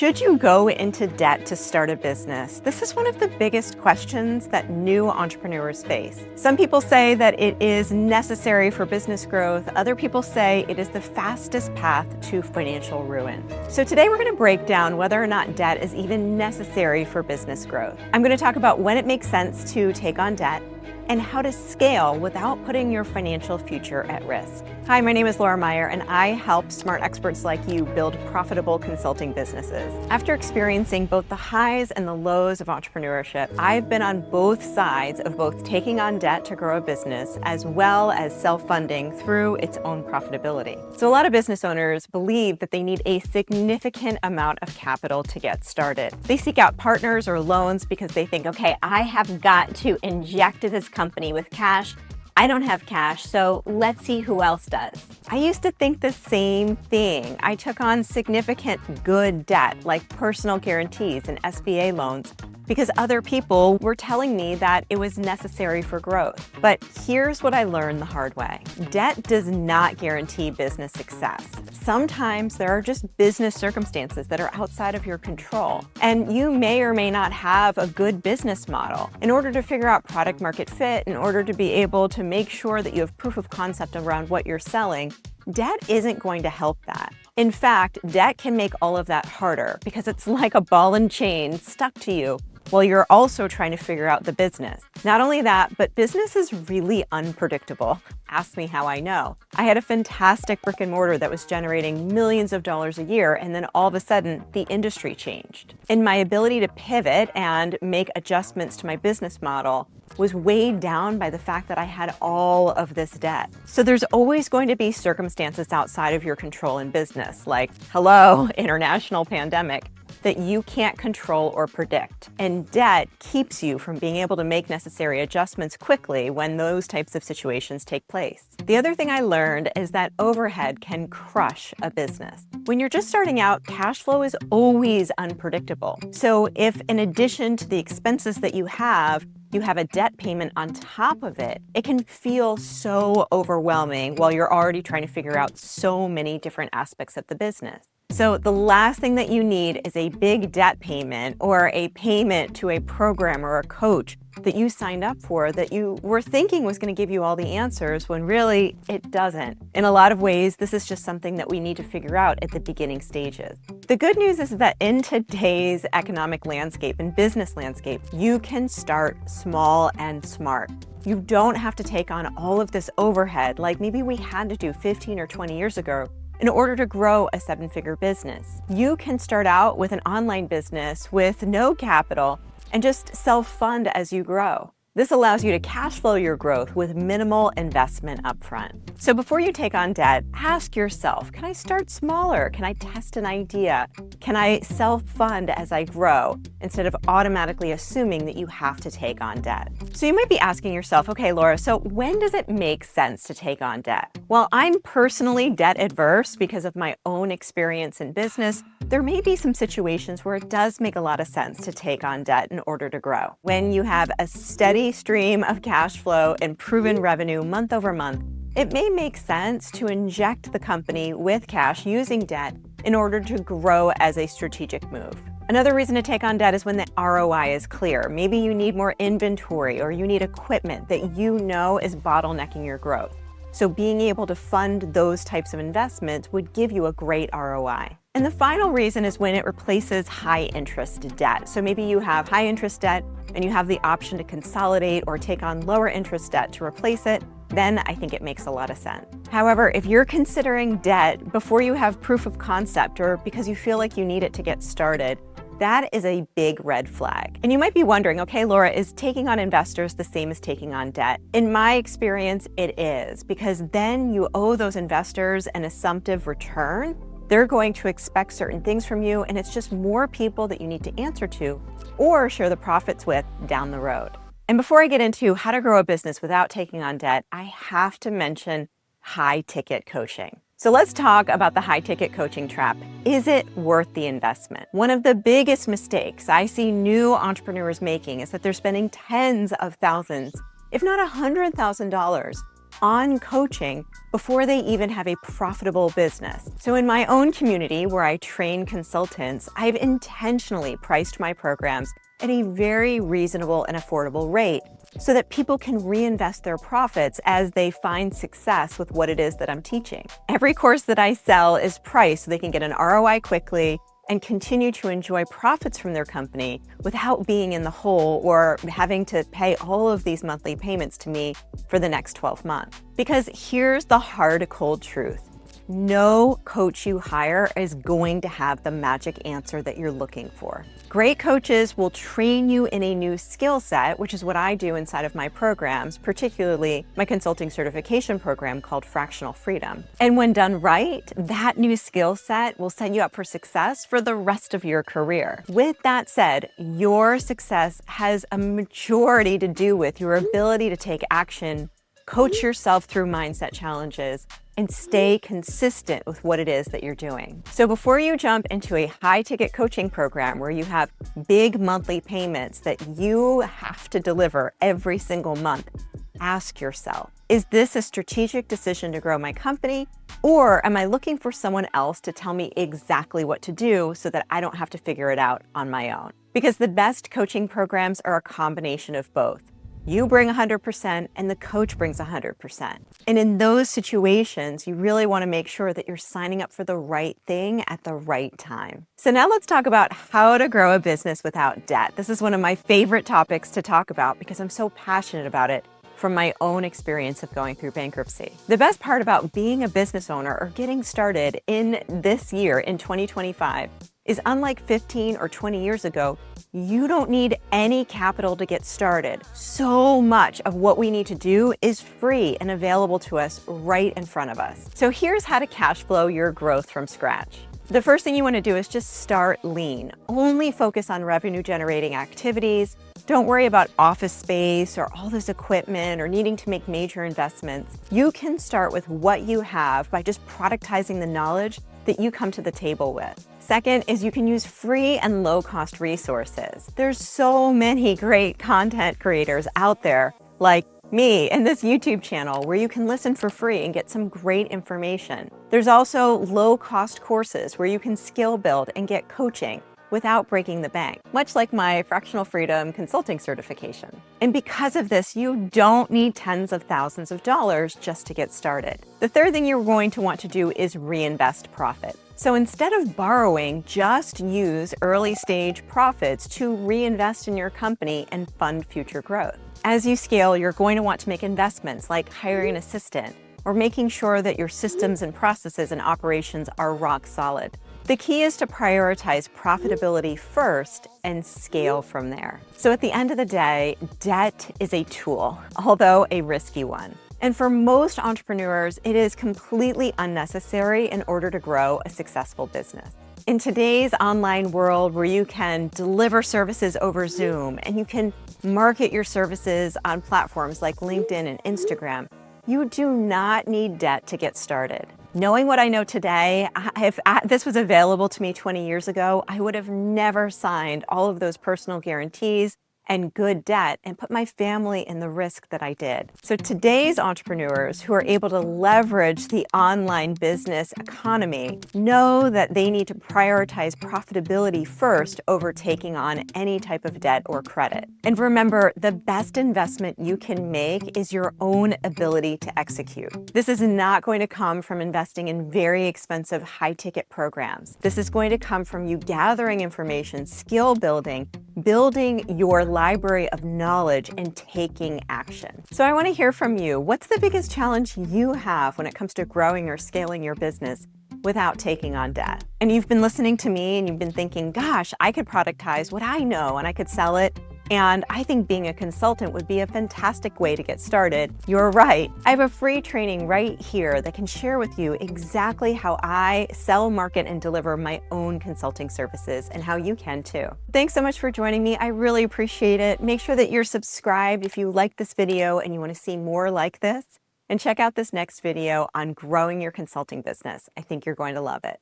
Should you go into debt to start a business? This is one of the biggest questions that new entrepreneurs face. Some people say that it is necessary for business growth. Other people say it is the fastest path to financial ruin. So today we're going to break down whether or not debt is even necessary for business growth. I'm going to talk about when it makes sense to take on debt and how to scale without putting your financial future at risk. Hi, my name is Laura Meyer, and I help smart experts like you build profitable consulting businesses. After experiencing both the highs and the lows of entrepreneurship, I've been on both sides of both taking on debt to grow a business as well as self-funding through its own profitability. So a lot of business owners believe that they need a significant amount of capital to get started. They seek out partners or loans because they think, okay, I have got to inject this company with cash. I don't have cash, so let's see who else does. I used to think the same thing. I took on significant good debt like personal guarantees and SBA loans because other people were telling me that it was necessary for growth. But here's what I learned the hard way. Debt does not guarantee business success. Sometimes there are just business circumstances that are outside of your control, and you may or may not have a good business model. In order to figure out product market fit, in order to be able to make sure that you have proof of concept around what you're selling, debt isn't going to help that. In fact, debt can make all of that harder because it's like a ball and chain stuck to you while you're also trying to figure out the business. Not only that, but business is really unpredictable. Ask me how I know. I had a fantastic brick and mortar that was generating millions of dollars a year, and then all of a sudden, the industry changed. And my ability to pivot and make adjustments to my business model was weighed down by the fact that I had all of this debt. So there's always going to be circumstances outside of your control in business, like, hello, international pandemic, that you can't control or predict. And debt keeps you from being able to make necessary adjustments quickly when those types of situations take place. The other thing I learned is that overhead can crush a business. When you're just starting out, cash flow is always unpredictable. So if in addition to the expenses that you have a debt payment on top of it, it can feel so overwhelming while you're already trying to figure out so many different aspects of the business. So the last thing that you need is a big debt payment or a payment to a program or a coach that you signed up for that you were thinking was going to give you all the answers when really it doesn't. In a lot of ways, this is just something that we need to figure out at the beginning stages. The good news is that in today's economic landscape and business landscape, you can start small and smart. You don't have to take on all of this overhead like maybe we had to do 15 or 20 years ago in order to grow a seven-figure business. You can start out with an online business with no capital and just self-fund as you grow. This allows you to cash flow your growth with minimal investment upfront. So before you take on debt, ask yourself, can I start smaller? Can I test an idea? Can I self-fund as I grow instead of automatically assuming that you have to take on debt? So you might be asking yourself, okay, Laura, so when does it make sense to take on debt? Well, I'm personally debt adverse because of my own experience in business. There may be some situations where it does make a lot of sense to take on debt in order to grow. When you have a steady stream of cash flow and proven revenue month over month, it may make sense to inject the company with cash using debt in order to grow as a strategic move. Another reason to take on debt is when the ROI is clear. Maybe you need more inventory or you need equipment that you know is bottlenecking your growth. So being able to fund those types of investments would give you a great ROI. And the final reason is when it replaces high interest debt. So maybe you have high interest debt and you have the option to consolidate or take on lower interest debt to replace it, then I think it makes a lot of sense. However, if you're considering debt before you have proof of concept or because you feel like you need it to get started, that is a big red flag. And you might be wondering, okay, Laura, is taking on investors the same as taking on debt? In my experience, it is, because then you owe those investors an assumptive return. They're going to expect certain things from you, and it's just more people that you need to answer to or share the profits with down the road. And before I get into how to grow a business without taking on debt, I have to mention high-ticket coaching. So let's talk about the high-ticket coaching trap. Is it worth the investment? One of the biggest mistakes I see new entrepreneurs making is that they're spending tens of thousands, if not $100,000, on coaching before they even have a profitable business. So in my own community where I train consultants, I've intentionally priced my programs at a very reasonable and affordable rate so that people can reinvest their profits as they find success with what it is that I'm teaching. Every course that I sell is priced so they can get an ROI quickly and continue to enjoy profits from their company without being in the hole or having to pay all of these monthly payments to me for the next 12 months. Because here's the hard, cold truth. No coach you hire is going to have the magic answer that you're looking for. Great coaches will train you in a new skill set, which is what I do inside of my programs, particularly my consulting certification program called Fractional Freedom. And when done right, that new skill set will set you up for success for the rest of your career. With that said, your success has a majority to do with your ability to take action, coach yourself through mindset challenges, and stay consistent with what it is that you're doing. So before you jump into a high-ticket coaching program where you have big monthly payments that you have to deliver every single month, ask yourself, is this a strategic decision to grow my company, or am I looking for someone else to tell me exactly what to do so that I don't have to figure it out on my own? Because the best coaching programs are a combination of both. You bring 100% and the coach brings 100%. And in those situations, you really want to make sure that you're signing up for the right thing at the right time. So now let's talk about how to grow a business without debt. This is one of my favorite topics to talk about because I'm so passionate about it from my own experience of going through bankruptcy. The best part about being a business owner or getting started in this year, in 2025, is unlike 15 or 20 years ago, you don't need any capital to get started. So much of what we need to do is free and available to us right in front of us. So here's how to cash flow your growth from scratch. The first thing you want to do is just start lean. Only focus on revenue generating activities. Don't worry about office space or all this equipment or needing to make major investments. You can start with what you have by just productizing the knowledge that you come to the table with. Second is you can use free and low-cost resources. There's so many great content creators out there like me and this YouTube channel where you can listen for free and get some great information. There's also low-cost courses where you can skill build and get coaching without breaking the bank, much like my Fractional Freedom consulting certification. And because of this, you don't need tens of thousands of dollars just to get started. The third thing you're going to want to do is reinvest profit. So instead of borrowing, just use early stage profits to reinvest in your company and fund future growth. As you scale, you're going to want to make investments like hiring an assistant or making sure that your systems and processes and operations are rock solid. The key is to prioritize profitability first and scale from there. So at the end of the day, debt is a tool, although a risky one. And for most entrepreneurs, it is completely unnecessary in order to grow a successful business. In today's online world where you can deliver services over Zoom and you can market your services on platforms like LinkedIn and Instagram, you do not need debt to get started. Knowing what I know today, if this was available to me 20 years ago, I would have never signed all of those personal guarantees and good debt and put my family in the risk that I did. So today's entrepreneurs who are able to leverage the online business economy know that they need to prioritize profitability first over taking on any type of debt or credit. And remember, the best investment you can make is your own ability to execute. This is not going to come from investing in very expensive high-ticket programs. This is going to come from you gathering information, skill building, building your library of knowledge and taking action. So I want to hear from you. What's the biggest challenge you have when it comes to growing or scaling your business without taking on debt? And you've been listening to me and you've been thinking, gosh, I could productize what I know and I could sell it. And I think being a consultant would be a fantastic way to get started. You're right. I have a free training right here that can share with you exactly how I sell, market, and deliver my own consulting services and how you can too. Thanks so much for joining me. I really appreciate it. Make sure that you're subscribed if you like this video and you want to see more like this. And check out this next video on growing your consulting business. I think you're going to love it.